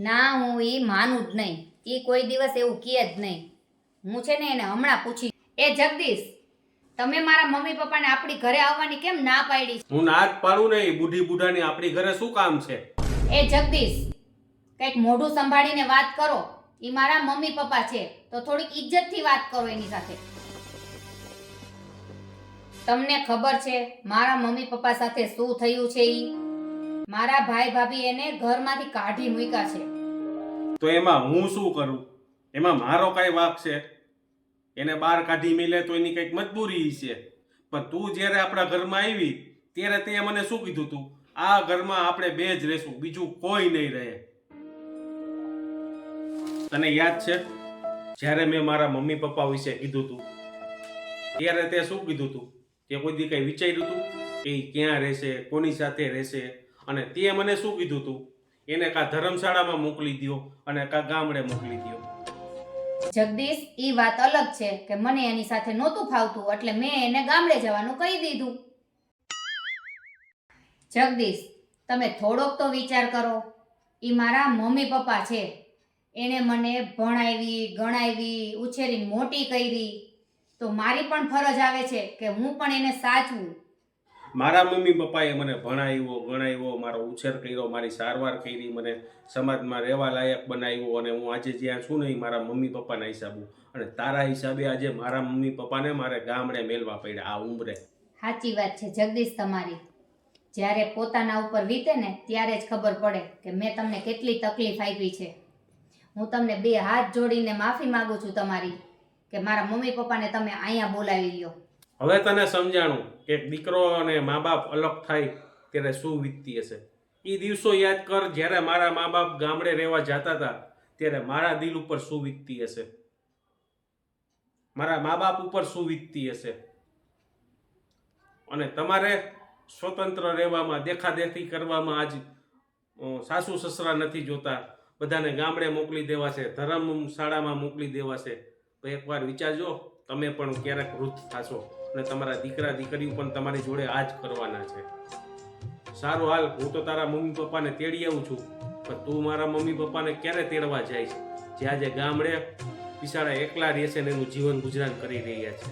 ના, હું ઈ માનું જ નહીં. ઈ કોઈ દિવસ એવું કહે જ નહીં. હું છે ને એને હમણાં પૂછી. એ જગદીશ, તમે મારા મમ્મી પપ્પાને આપણી ઘરે આવવાની કેમ ના પાડી? હું ના જ પાડું ને, એ બુઢી બુઢાની આપણી ઘરે શું કામ છે? એ જગદીશ, કંઈક મોઢું સંભાળીને વાત કરો. ઈ મારા મમ્મી પપ્પા છે તો થોડીક ઇજ્જતથી વાત કરો એની સાથે. તમને ખબર છે મારા મમ્મી પપ્પા સાથે શું થયું છે? ઈ મારા ભાઈ ભાભી એને ઘરમાંથી કાઢી મૂક્યા છે. તો એમાં હું શું કરું? એમાં મારો કઈ વાંક છે? એને બહાર કાઢી મેલે તો એની કંઈક મજબૂરી છે. પણ તું જ્યારે આપણા ઘરમાં આવી ત્યારે તે મને શું કીધું તું? આ ઘરમાં આપણે બે જ રહેશું, બીજું કોઈ નહીં રહે. તને યાદ છે જ્યારે મેં મારા મમ્મી પપ્પા વિશે કીધું તું ત્યારે તે શું કીધું તું? તે કોઈ દી કઈ વિચાર્યું તું કે ઈ ક્યાં રહેશે, કોની સાથે રહેશે? અને તે મને શું કીધું તું? એને કાં ધર્મશાળામાં મોકલી દ્યો અને કાં ગામડે મોકલી દ્યો. જગદીશ, ઈ વાત અલગ છે કે મને એની સાથે નહોતું ફાવતું એટલે મેં એને ગામડે જવાનું કહી દીધું. જગદીશ, તમે થોડોક તો વિચાર કરો. ઈ મારા મમ્મી પપ્પા છે. એને મને ભણાવી ગણાવી ઉછેરી મોટી કરી, તો મારી પણ ફરજ આવે છે કે હું પણ એને સાચવું. મારા મમ્મી પપ્પાએ મને ભણાવ્યો ગણાવ્યો, મારો ઉછેર કર્યો, મારી સારવાર કરી, મને સમાજમાં રહેવા લાયક બનાવ્યો અને હું આજે જ્યાં છું ને એ મારા મમ્મી પપ્પાના હિસાબે. અને તારા હિસાબે આજે મારા મમ્મી પપ્પાને મારે ગામડે મેલવા પડ્યા આ ઉંમરે. સાચી વાત છે જગદીશ તમારી. જ્યારે પોતાના ઉપર વીતે ને ત્યારે જ ખબર પડે કે મેં તમને કેટલી તકલીફ આપી છે. હું તમને બે હાથ જોડીને માફી માંગુ છું તમારી કે મારા મમ્મી પપ્પાને તમે અહીંયા બોલાવી લ્યો. હવે તને સમજાણું કે દીકરો અને મા બાપ અલગ થાય ત્યારે શું વીતતી હશે. એ દિવસો યાદ કર જ્યારે મારા મા બાપ ગામડે રહેવા જતા હતા ત્યારે મારા દિલ ઉપર શું વીતતી હશે, મારા મા બાપ ઉપર શું વીતતી હશે. અને તમારે સ્વતંત્ર રહેવામાં, દેખાદેખી કરવામાં આજ સાસુ સસરા નથી જોતા, બધાને ગામડે મોકલી દેવા છે, ધર્મશાળામાં મોકલી દેવા છે. તો એકવાર વિચારજો, તમે પણ ક્યારેક વૃદ્ધ થશો અને તમારા દીકરા દીકરીઓ પણ તમારી જોડે આ જ કરવાના છે. સારું હાલ, હું તો તારા મમ્મી પપ્પાને તેડી આવું છું, પણ તું મારા મમ્મી પપ્પાને ક્યારે તેડવા જાય છે? જે આજે ગામડે બિચારા એકલા રહેશે ને એનું જીવન ગુજરાન કરી રહ્યા છે.